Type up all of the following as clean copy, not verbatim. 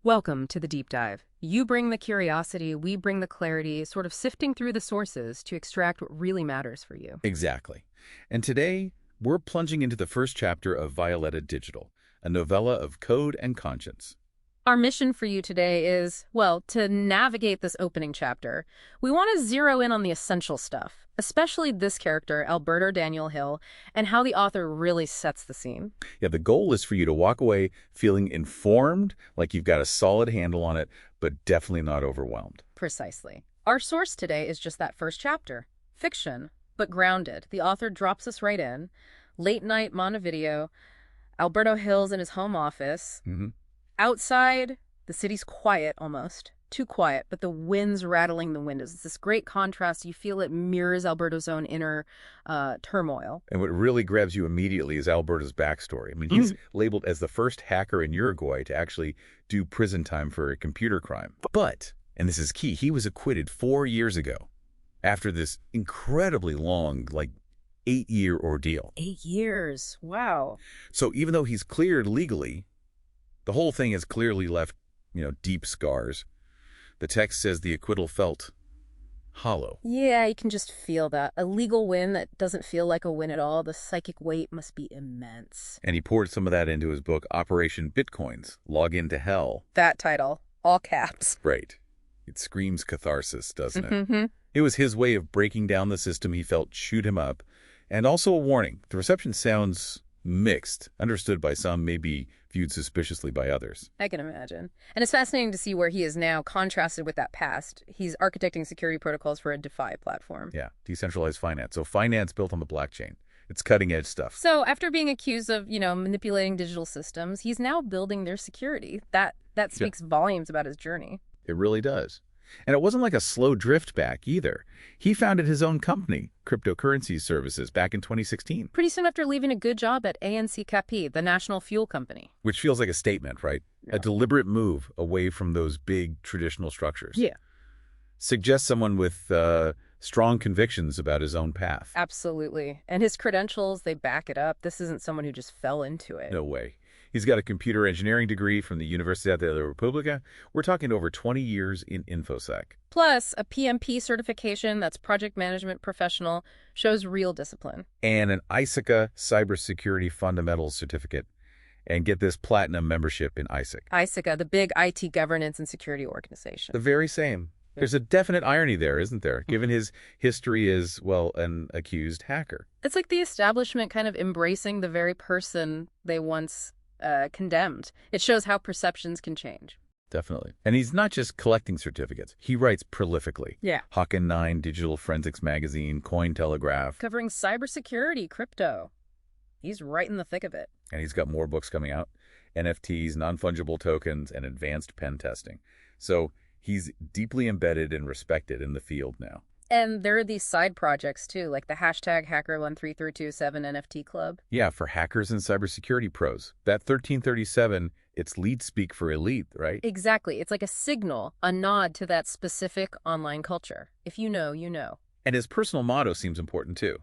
Welcome to the deep dive. You bring the curiosity, we bring the clarity, sort of sifting through the sources to extract what really matters for you. Exactly. And today, we're plunging into the first chapter of Violeta Digital, a novella of code and conscience. Our mission for you today is, well, to navigate this opening chapter. We want to zero in on the essential stuff, especially this character, Alberto Daniel Hill, and how the author really sets the scene. Yeah, the goal is for you to walk away feeling informed, like you've got a solid handle on it, but definitely not overwhelmed. Precisely. Our source today is just that first chapter. Fiction, but grounded. The author drops us right in. Late night Montevideo, Alberto Hill's in his home office. Outside, the city's quiet almost. Too quiet, but the wind's rattling the windows. It's this great contrast. You feel it mirrors Alberto's own inner turmoil. And what really grabs you immediately is Alberto's backstory. I mean, he's labeled as the first hacker in Uruguay to actually do prison time for a computer crime. But, and this is key, he was acquitted 4 years ago after this incredibly long, 8-year ordeal. 8 years. Wow. So even though he's cleared legally, the whole thing has clearly left, deep scars. The text says the acquittal felt hollow. Yeah, you can just feel that. A legal win that doesn't feel like a win at all. The psychic weight must be immense. And he poured some of that into his book, Operation Bitcoins, Log Into Hell. That title, all caps. Right. It screams catharsis, doesn't it? It was his way of breaking down the system he felt chewed him up. And also a warning. The reception sounds mixed, understood by some, maybe viewed suspiciously by others. I can imagine. And it's fascinating to see where he is now contrasted with that past. He's architecting security protocols for a DeFi platform. Yeah, decentralized finance. So finance built on the blockchain. It's cutting-edge stuff. So after being accused of, manipulating digital systems, he's now building their security. That speaks volumes about his journey. It really does. And it wasn't like a slow drift back either. He founded his own company, Cryptocurrency Services, back in 2016. Pretty soon after leaving a good job at ANC Capi, the national fuel company. Which feels like a statement, right? Yeah. A deliberate move away from those big traditional structures. Yeah. Suggests someone with strong convictions about his own path. Absolutely. And his credentials, they back it up. This isn't someone who just fell into it. No way. He's got a computer engineering degree from the Universidad de la República. We're talking over 20 years in InfoSec. Plus, a PMP certification, that's Project Management Professional, shows real discipline. And an ISACA Cybersecurity Fundamentals Certificate. And get this, platinum membership in ISAC. ISACA, the big IT governance and security organization. The very same. There's a definite irony there, isn't there? Given his history as, an accused hacker. It's like the establishment kind of embracing the very person they once condemned. It shows how perceptions can change. Definitely. And he's not just collecting certificates. He writes prolifically. Yeah. Hawken 9, Digital Forensics Magazine, Cointelegraph. Covering cybersecurity, crypto. He's right in the thick of it. And he's got more books coming out. NFTs, non-fungible tokens, and advanced pen testing. So he's deeply embedded and respected in the field now. And there are these side projects, too, like the hashtag Hacker13327 NFT Club. Yeah, for hackers and cybersecurity pros. That 1337, it's lead speak for elite, right? Exactly. It's like a signal, a nod to that specific online culture. If you know, you know. And his personal motto seems important, too.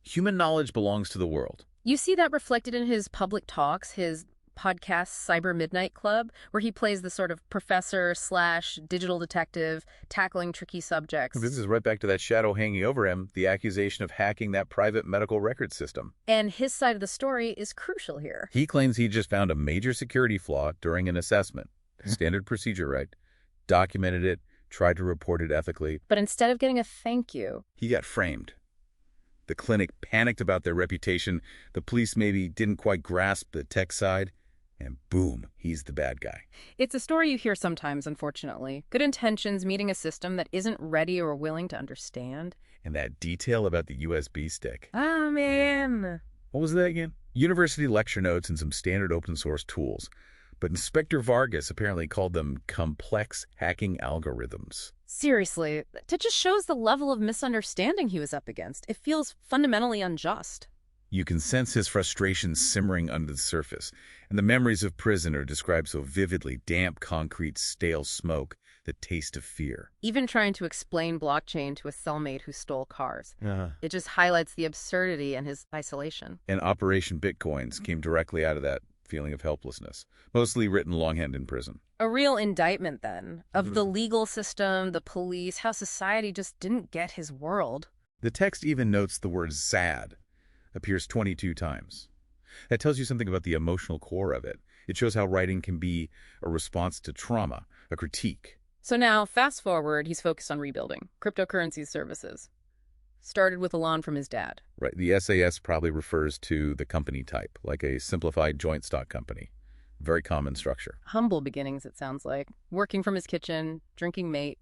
Human knowledge belongs to the world. You see that reflected in his public talks, his podcast Cyber Midnight Club, where he plays the sort of professor/digital detective tackling tricky subjects. This is right back to that shadow hanging over him, the accusation of hacking that private medical record system. And his side of the story is crucial here. He claims he just found a major security flaw during an assessment. Standard procedure, right? Documented it, tried to report it ethically. But instead of getting a thank you, he got framed. The clinic panicked about their reputation. The police maybe didn't quite grasp the tech side. And boom, he's the bad guy. It's a story you hear sometimes, unfortunately. Good intentions meeting a system that isn't ready or willing to understand. And that detail about the USB stick. Ah, man. What was that again? University lecture notes and some standard open source tools. But Inspector Vargas apparently called them complex hacking algorithms. Seriously, that just shows the level of misunderstanding he was up against. It feels fundamentally unjust. You can sense his frustration simmering under the surface, and the memories of prison are described so vividly, damp concrete, stale smoke, the taste of fear. Even trying to explain blockchain to a cellmate who stole cars. It just highlights the absurdity and his isolation. And Operation Bitcoins came directly out of that feeling of helplessness, mostly written longhand in prison. A real indictment, then, of the legal system, the police, how society just didn't get his world. The text even notes the word sad appears 22 times. That tells you something about the emotional core of it. It shows how writing can be a response to trauma, a critique. So now, fast forward, he's focused on rebuilding cryptocurrency services. Started with a loan from his dad. Right. The SAS probably refers to the company type, like a simplified joint stock company. Very common structure. Humble beginnings, it sounds like. Working from his kitchen, drinking mate.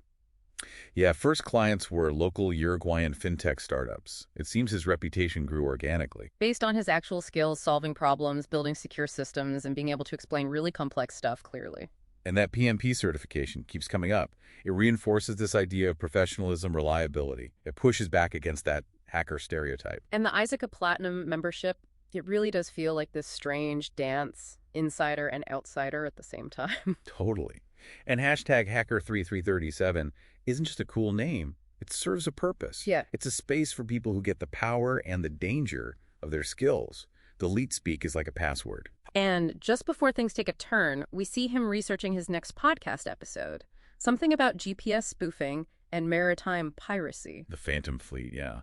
Yeah, first clients were local Uruguayan fintech startups. It seems his reputation grew organically. Based on his actual skills solving problems, building secure systems, and being able to explain really complex stuff clearly. And that PMP certification keeps coming up. It reinforces this idea of professionalism, reliability. It pushes back against that hacker stereotype. And the Isaac Platinum membership, it really does feel like this strange dance, insider and outsider at the same time. Totally. And hashtag Hacker3337 isn't just a cool name. It serves a purpose. Yeah. It's a space for people who get the power and the danger of their skills. The leet speak is like a password. And just before things take a turn, we see him researching his next podcast episode. Something about GPS spoofing and maritime piracy. The Phantom Fleet, yeah.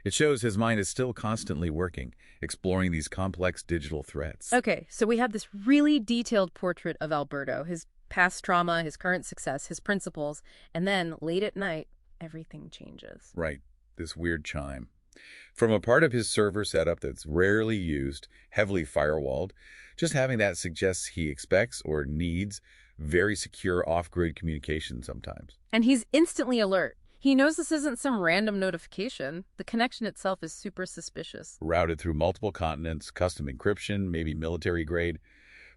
It shows his mind is still constantly working, exploring these complex digital threats. Okay, so we have this really detailed portrait of Alberto, his past trauma, his current success, his principles, and then late at night, everything changes. Right, this weird chime. From a part of his server setup that's rarely used, heavily firewalled, just having that suggests he expects or needs very secure off-grid communication sometimes. And he's instantly alert. He knows this isn't some random notification. The connection itself is super suspicious. Routed through multiple continents, custom encryption, maybe military grade.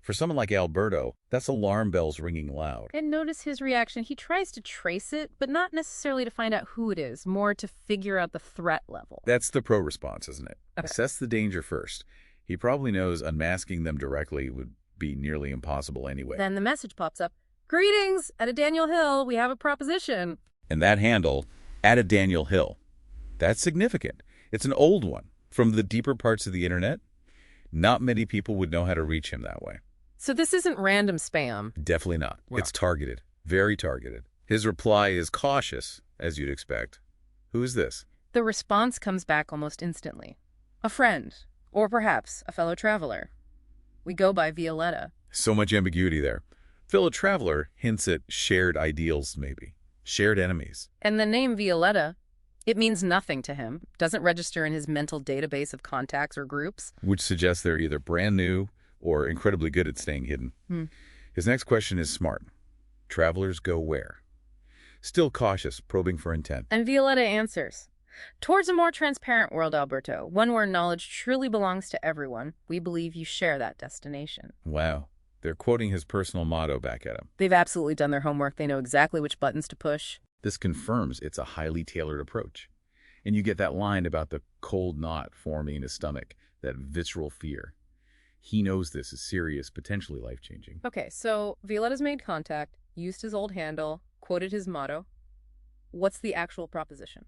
For someone like Alberto, that's alarm bells ringing loud. And notice his reaction. He tries to trace it, but not necessarily to find out who it is, more to figure out the threat level. That's the pro response, isn't it? Okay. Assess the danger first. He probably knows unmasking them directly would be nearly impossible anyway. Then the message pops up. Greetings! At a Daniel Hill, we have a proposition. And that handle, at a Daniel Hill. That's significant. It's an old one. From the deeper parts of the internet, not many people would know how to reach him that way. So this isn't random spam. Definitely not. Wow. It's targeted. Very targeted. His reply is cautious, as you'd expect. Who is this? The response comes back almost instantly. A friend, or perhaps a fellow traveler. We go by Violeta. So much ambiguity there. Fellow traveler hints at shared ideals, maybe. Shared enemies. And the name Violeta, it means nothing to him. Doesn't register in his mental database of contacts or groups. Which suggests they're either brand new or incredibly good at staying hidden. His next question is smart. Travelers go where? Still cautious, probing for intent. And Violeta answers. Towards a more transparent world, Alberto, one where knowledge truly belongs to everyone. We believe you share that destination. Wow. They're quoting his personal motto back at him. They've absolutely done their homework. They know exactly which buttons to push. This confirms it's a highly tailored approach. And you get that line about the cold knot forming in his stomach, that visceral fear. He knows this is serious, potentially life-changing. Okay, so Violeta's made contact, used his old handle, quoted his motto. What's the actual proposition?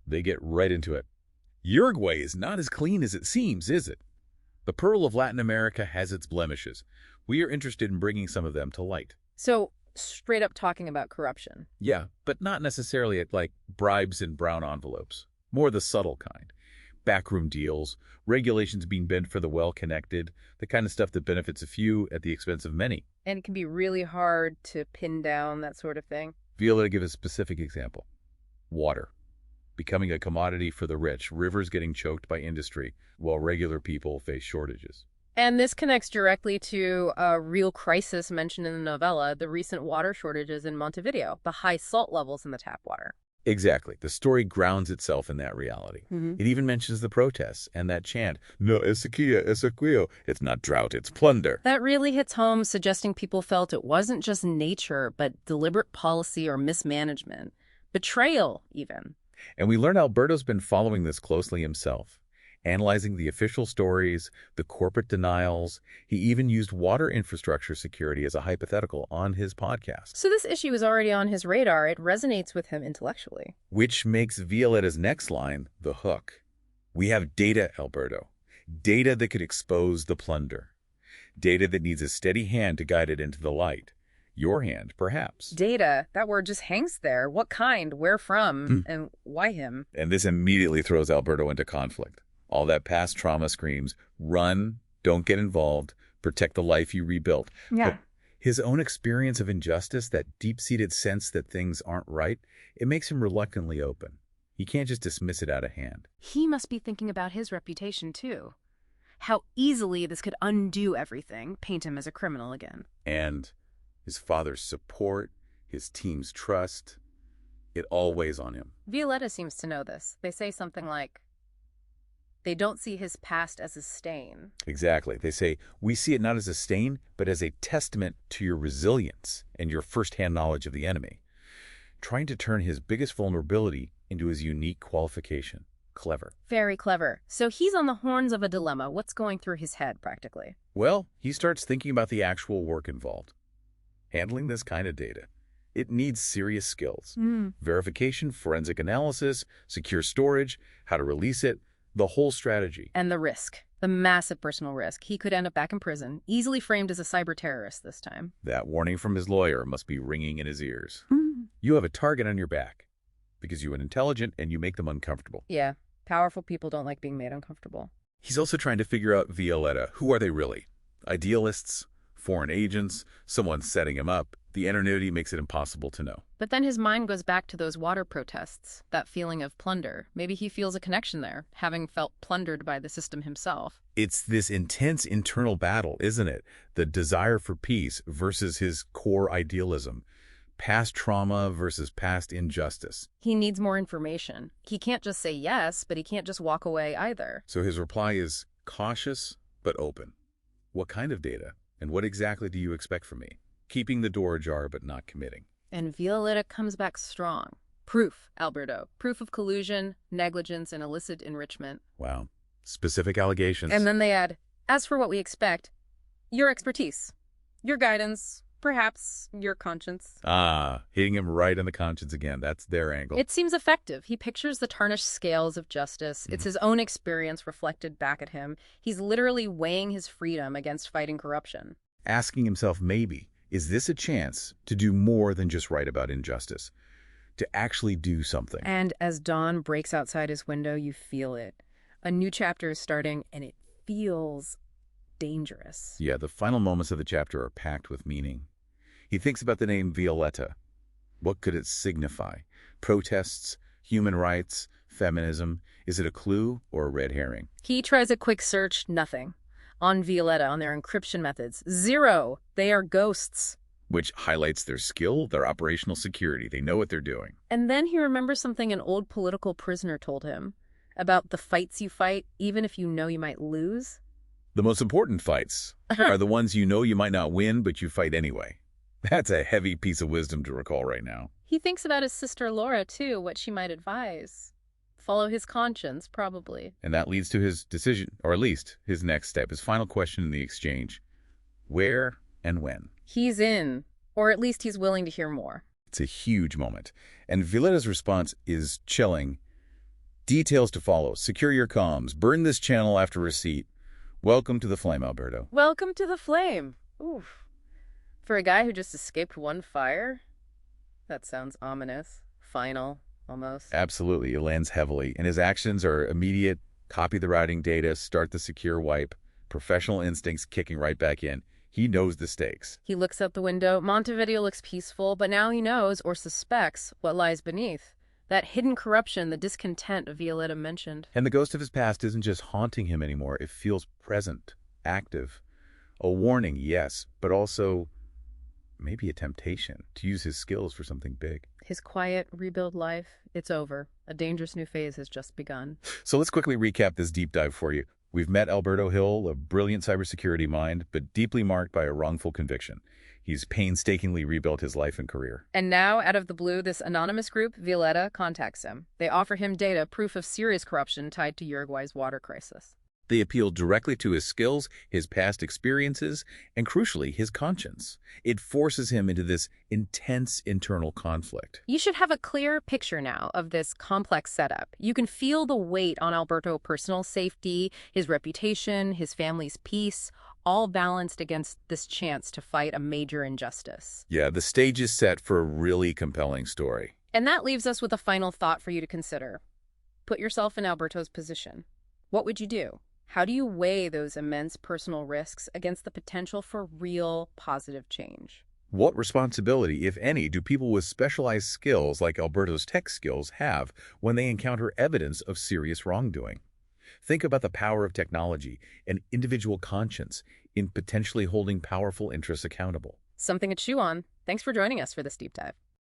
They get right into it. Uruguay is not as clean as it seems, is it? The pearl of Latin America has its blemishes. We are interested in bringing some of them to light. So, straight up talking about corruption. Yeah, but not necessarily at, like, bribes in brown envelopes. More the subtle kind. Backroom deals, regulations being bent for the well-connected, the kind of stuff that benefits a few at the expense of many. And it can be really hard to pin down that sort of thing. Violeta give a specific example. Water. Becoming a commodity for the rich, rivers getting choked by industry, while regular people face shortages. And this connects directly to a real crisis mentioned in the novella, the recent water shortages in Montevideo, the high salt levels in the tap water. Exactly. The story grounds itself in that reality. It even mentions the protests and that chant, no sequía, es sequío. It's not drought, it's plunder. That really hits home, suggesting people felt it wasn't just nature, but deliberate policy or mismanagement. Betrayal, even. And we learn Alberto's been following this closely himself, analyzing the official stories, the corporate denials. He even used water infrastructure security as a hypothetical on his podcast. So this issue is already on his radar. It resonates with him intellectually. Which makes Violeta's next line the hook. We have data, Alberto. Data that could expose the plunder. Data that needs a steady hand to guide it into the light. Your hand, perhaps. Data, that word just hangs there. What kind, where from, and why him? And this immediately throws Alberto into conflict. All that past trauma screams, run, don't get involved, protect the life you rebuilt. Yeah. But his own experience of injustice, that deep-seated sense that things aren't right, it makes him reluctantly open. He can't just dismiss it out of hand. He must be thinking about his reputation, too. How easily this could undo everything, paint him as a criminal again. And his father's support, his team's trust, it all weighs on him. Violeta seems to know this. They say something like, they don't see his past as a stain. Exactly. They say, we see it not as a stain, but as a testament to your resilience and your firsthand knowledge of the enemy. Trying to turn his biggest vulnerability into his unique qualification. Clever. Very clever. So he's on the horns of a dilemma. What's going through his head, practically? Well, he starts thinking about the actual work involved. Handling this kind of data. It needs serious skills. Verification, forensic analysis, secure storage, how to release it, the whole strategy. And the risk. The massive personal risk. He could end up back in prison, easily framed as a cyber terrorist this time. That warning from his lawyer must be ringing in his ears. You have a target on your back because you're intelligent and you make them uncomfortable. Yeah. Powerful people don't like being made uncomfortable. He's also trying to figure out Violeta. Who are they really? Idealists? Foreign agents? Someone setting him up? The anonymity makes it impossible to know. But then his mind goes back to those water protests, that feeling of plunder. Maybe he feels a connection there, having felt plundered by the system himself. It's this intense internal battle, isn't it? The desire for peace versus his core idealism. Past trauma versus past injustice. He needs more information. He can't just say yes, but he can't just walk away either. So his reply is cautious but open. What kind of data? And what exactly do you expect from me? Keeping the door ajar but not committing. And Violeta comes back strong. Proof, Alberto. Proof of collusion, negligence, and illicit enrichment. Wow. Specific allegations. And then they add, as for what we expect, your expertise, your guidance, perhaps your conscience. Hitting him right in the conscience again. That's their angle. It seems effective. He pictures the tarnished scales of justice. It's his own experience reflected back at him. He's literally weighing his freedom against fighting corruption. Asking himself, maybe, is this a chance to do more than just write about injustice? To actually do something? And as dawn breaks outside his window, you feel it. A new chapter is starting, and it feels dangerous. Yeah, the final moments of the chapter are packed with meaning. He thinks about the name Violeta. What could it signify? Protests, human rights, feminism? Is it a clue or a red herring? He tries a quick search, nothing. On Violeta, on their encryption methods, 0. They are ghosts. Which highlights their skill, their operational security. They know what they're doing. And then he remembers something an old political prisoner told him about the fights you fight, even if you know you might lose. The most important fights are the ones you know you might not win, but you fight anyway. That's a heavy piece of wisdom to recall right now. He thinks about his sister Laura, too, what she might advise. Follow his conscience, probably. And that leads to his decision, or at least his next step, his final question in the exchange. Where and when? He's in, or at least he's willing to hear more. It's a huge moment. And Violeta's response is chilling. Details to follow. Secure your comms. Burn this channel after receipt. Welcome to the flame, Alberto. Welcome to the flame. Oof. For a guy who just escaped one fire? That sounds ominous. Final, almost. Absolutely. It lands heavily. And his actions are immediate. Copy the routing data. Start the secure wipe. Professional instincts kicking right back in. He knows the stakes. He looks out the window. Montevideo looks peaceful, but now he knows, or suspects, what lies beneath. That hidden corruption, the discontent Violeta mentioned. And the ghost of his past isn't just haunting him anymore. It feels present, active. A warning, yes, but also maybe a temptation to use his skills for something big. His quiet, rebuild life, it's over. A dangerous new phase has just begun. So let's quickly recap this deep dive for you. We've met Alberto Hill, a brilliant cybersecurity mind, but deeply marked by a wrongful conviction. He's painstakingly rebuilt his life and career. And now, out of the blue, this anonymous group, Violeta, contacts him. They offer him data, proof of serious corruption tied to Uruguay's water crisis. They appeal directly to his skills, his past experiences, and crucially, his conscience. It forces him into this intense internal conflict. You should have a clear picture now of this complex setup. You can feel the weight on Alberto's personal safety, his reputation, his family's peace, all balanced against this chance to fight a major injustice. Yeah, the stage is set for a really compelling story. And that leaves us with a final thought for you to consider. Put yourself in Alberto's position. What would you do? How do you weigh those immense personal risks against the potential for real positive change? What responsibility, if any, do people with specialized skills like Alberto's tech skills have when they encounter evidence of serious wrongdoing? Think about the power of technology and individual conscience in potentially holding powerful interests accountable. Something to chew on. Thanks for joining us for this deep dive.